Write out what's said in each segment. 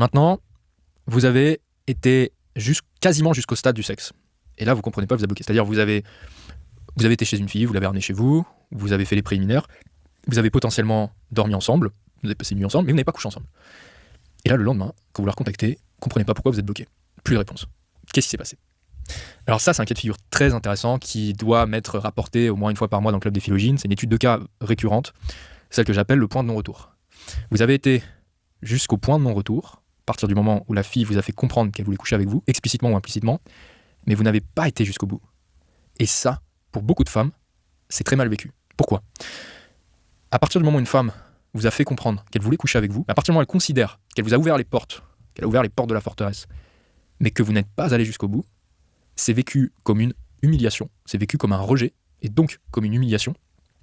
Maintenant, vous avez été quasiment jusqu'au stade du sexe. Et là, vous comprenez pas, vous avez bloqué. C'est-à-dire, vous avez été chez une fille, vous l'avez ramenée chez vous, vous avez fait les préliminaires, vous avez potentiellement dormi ensemble, vous avez passé une nuit ensemble, mais vous n'avez pas couché ensemble. Et là, le lendemain, quand vous la recontactez, vous comprenez pas pourquoi vous êtes bloqué. Plus de réponse. Qu'est-ce qui s'est passé? Alors ça, c'est un cas de figure très intéressant qui doit m'être rapporté au moins une fois par mois dans le club des philogènes. C'est une étude de cas récurrente, celle que j'appelle le point de non-retour. Vous avez été jusqu'au point de non-retour, à partir du moment où la fille vous a fait comprendre qu'elle voulait coucher avec vous, explicitement ou implicitement, mais vous n'avez pas été jusqu'au bout. Et ça, pour beaucoup de femmes, c'est très mal vécu. Pourquoi? À partir du moment où une femme vous a fait comprendre qu'elle voulait coucher avec vous, à partir du moment où elle considère qu'elle vous a ouvert les portes, qu'elle a ouvert les portes de la forteresse, mais que vous n'êtes pas allé jusqu'au bout, c'est vécu comme une humiliation, c'est vécu comme un rejet, et donc comme une humiliation,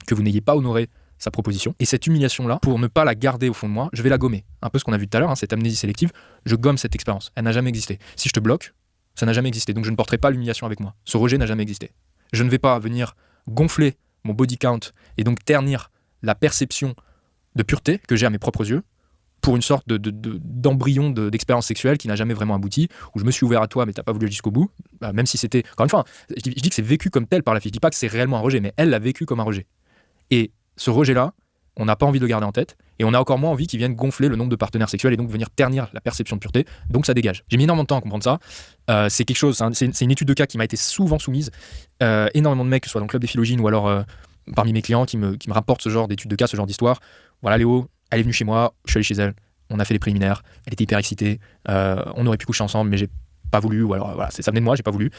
que vous n'ayez pas honoré sa proposition. Et cette humiliation-là, pour ne pas la garder au fond de moi, je vais la gommer. Un peu ce qu'on a vu tout à l'heure, cette amnésie sélective, je gomme cette expérience. Elle n'a jamais existé. Si je te bloque, ça n'a jamais existé, donc je ne porterai pas l'humiliation avec moi. Ce rejet n'a jamais existé. Je ne vais pas venir gonfler mon body count et donc ternir la perception de pureté que j'ai à mes propres yeux pour une sorte d'embryon d'expérience sexuelle qui n'a jamais vraiment abouti, où je me suis ouvert à toi mais t'as pas voulu aller jusqu'au bout, même si c'était... Encore une fois, je dis que c'est vécu comme tel par la fille, je dis pas que c'est réellement un rejet, mais elle l'a vécu comme un rejet. Et ce rejet-là, on n'a pas envie de le garder en tête, et on a encore moins envie qu'il vienne gonfler le nombre de partenaires sexuels et donc venir ternir la perception de pureté, donc ça dégage. J'ai mis énormément de temps à comprendre ça, c'est quelque chose, c'est une étude de cas qui m'a été souvent soumise, énormément de mecs, que ce soit dans le club des philogènes ou alors parmi mes clients qui me rapportent ce genre d'études de cas, ce genre d'histoire. Voilà, Léo, elle est venue chez moi, je suis allé chez elle, on a fait les préliminaires, elle était hyper excitée, on aurait pu coucher ensemble, mais j'ai pas voulu, ou alors voilà, ça venait de moi, j'ai pas voulu.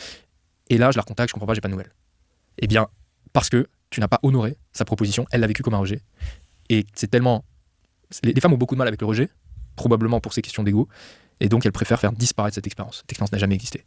Et là, je la recontacte, je comprends pas, j'ai pas de nouvelles. Eh bien, parce que tu n'as pas honoré sa proposition, elle l'a vécu comme un rejet. Et c'est tellement... Les femmes ont beaucoup de mal avec le rejet, probablement pour ces questions d'ego, et donc elles préfèrent faire disparaître cette expérience. Cette expérience n'a jamais existé.